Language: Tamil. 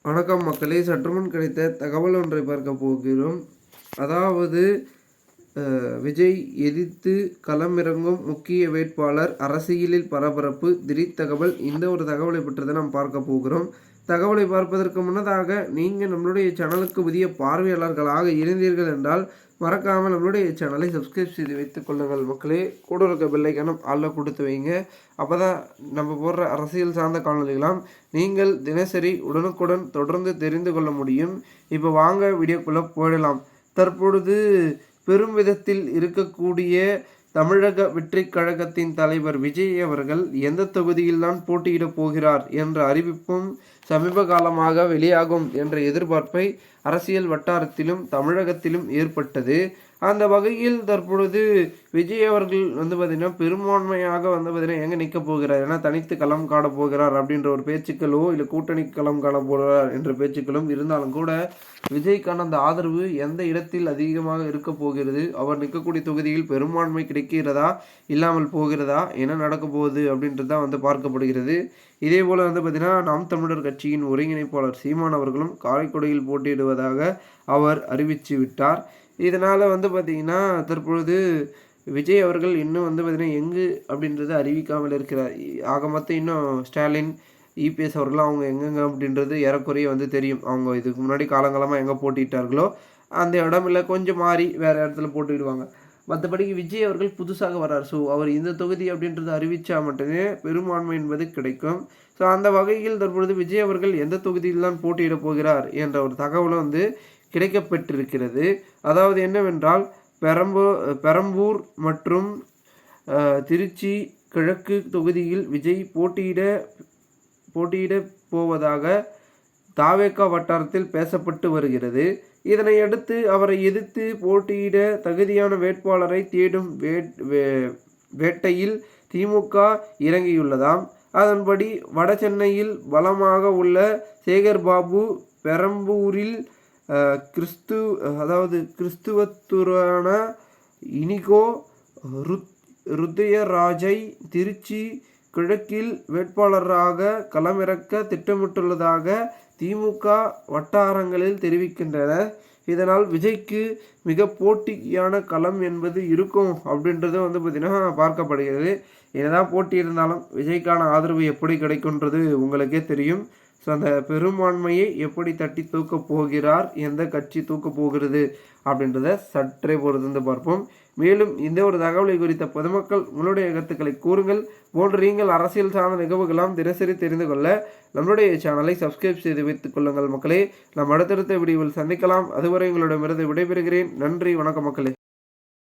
வணக்கம் மக்களே, சற்றுமுன் கிடைத்த தகவல் ஒன்றை பார்க்க போகிறோம். அதாவது விஜய் எதிர்த்து களமிறங்கும் முக்கிய வேட்பாளர், அரசியலில் பரபரப்பு, திடீர் தகவல். இந்த ஒரு தகவலை பற்றி தான் நாம் பார்க்க போகிறோம். தகவலை பார்ப்பதற்கு முன்னதாக நீங்கள் நம்மளுடைய சேனலுக்கு புதிய பார்வையாளர்களாக இருந்தீர்கள் என்றால் மறக்காமல் நம்மளுடைய சேனலை சப்ஸ்கிரைப் செய்து வைத்துக் கொள்ளுங்கள் மக்களே. கூட இருக்க பெல்லைக்கான ஆளில் கொடுத்து வைங்க. அப்போ தான் நம்ம போடுற அரசியல் சார்ந்த காணொலிகளாம் நீங்கள் தினசரி உடனுக்குடன் தொடர்ந்து தெரிந்து கொள்ள முடியும். இப்போ வாங்க வீடியோக்குள்ளே போயிடலாம். தற்பொழுது பெரும் விதத்தில் இருக்கக்கூடிய தமிழக வெற்றி கழகத்தின் தலைவர் விஜய் அவர்கள் எந்த தொகுதியில் தான் போட்டியிடப் போகிறார் என்ற அறிவிப்பும் சமீப காலமாக வெளியாகும் என்ற எதிர்பார்ப்பை அரசியல் வட்டாரத்திலும் தமிழகத்திலும் ஏற்பட்டது. அந்த வகையில் தற்பொழுது விஜய் அவர்கள் பார்த்திங்கன்னா பெரும்பான்மையாக பார்த்திங்கன்னா எங்கே நிற்க போகிறார், ஏன்னா தனித்து களம் காண போகிறார் அப்படின்ற ஒரு பேச்சுக்களோ இல்லை கூட்டணி களம் காண போகிறார் என்ற பேச்சுக்களும் இருந்தாலும் கூட விஜய்க்கான அந்த ஆதரவு எந்த இடத்தில் அதிகமாக இருக்க போகிறது, அவர் நிற்கக்கூடிய தொகுதியில் பெரும்பான்மை கிடைக்கிறதா இல்லாமல் போகிறதா, என்ன நடக்க போகுது அப்படின்றது தான் பார்க்கப்படுகிறது. இதே போல் பார்த்திங்கன்னா நாம் தமிழர் கட்சியின் ஒருங்கிணைப்பாளர் சீமான் அவர்களும் காரைக்குடியில் போட்டியிடுவதாக அவர் அறிவித்து விட்டார். இதனால் பார்த்திங்கன்னா தற்பொழுது விஜய் அவர்கள் இன்னும் பார்த்திங்கன்னா எங்கு அப்படின்றது அறிவிக்காமல் இருக்கிறார். ஆக மொத்தம் இன்னும் ஸ்டாலின், இபிஎஸ் அவர்களும் அவங்க எங்கெங்க அப்படின்றது ஏறக்குறைய தெரியும். அவங்க இதுக்கு முன்னாடி காலங்காலமாக எங்கே போட்டிட்டார்களோ அந்த இடமில்ல கொஞ்சம் மாறி வேறு இடத்துல போட்டுவிடுவாங்க. மற்றபடிக்கு விஜய் அவர்கள் புதுசாக வர்றார். ஸோ அவர் இந்த தொகுதி அப்படின்றது அறிவித்தா மட்டுமே பெரும்பான்மை என்பது கிடைக்கும். ஸோ அந்த வகையில் தற்பொழுது விஜய் அவர்கள் எந்த தொகுதியில் தான் போட்டியிடப் போகிறார் என்ற ஒரு தகவலும் கிடைக்கப்பெற்றிருக்கிறது. அதாவது என்னவென்றால் பெரம்பூர் மற்றும் திருச்சி கிழக்கு தொகுதியில் விஜய் போட்டியிட போவதாக தாவேகா வட்டாரத்தில் பேசப்பட்டு வருகிறது. இதனையடுத்து அவரை எதிர்த்து போட்டியிட தகுதியான வேட்பாளரை தேடும் வேட்டையில் திமுக இறங்கியுள்ளதாம். அதன்படி வட சென்னையில் பலமாக உள்ள சேகர்பாபு, பெரம்பூரில் கிறிஸ்துவத்துறான இனிகோ ருத்யராஜை திருச்சி கிழக்கில் வேட்பாளராக களமிறக்க திட்டமிட்டுள்ளதாக திமுக வட்டாரங்களில் தெரிவிக்கின்றன. இதனால் விஜய்க்கு மிக போட்டியான களம் என்பது இருக்கும் அப்படின்றது பார்த்திங்கன்னா பார்க்கப்படுகிறது. என்னதான் போட்டி இருந்தாலும் விஜய்க்கான ஆதரவு எப்படி கிடைக்குன்றது உங்களுக்கே தெரியும். ஸோ அந்த பெரும்பான்மையை எப்படி தட்டி தூக்கப் போகிறார், எந்த கட்சி தூக்கப் போகிறது அப்படின்றத சற்றே பொறுத்து பார்ப்போம். மேலும் இந்த ஒரு தகவலை குறித்த பொதுமக்கள் உங்களுடைய கருத்துக்களை கூறுங்கள். போன்ற நீங்கள் அரசியல் சார்ந்த நிகழ்வுகளாம் தினசரி தெரிந்து கொள்ள நம்மளுடைய சேனலை சப்ஸ்கிரைப் செய்து வைத்துக் கொள்ளுங்கள் மக்களே. நாம் அடுத்தடுத்த வீடியோவில் சந்திக்கலாம். அதுவரை உங்களிடமிருந்து விடைபெறுகிறேன். நன்றி, வணக்கம் மக்களே.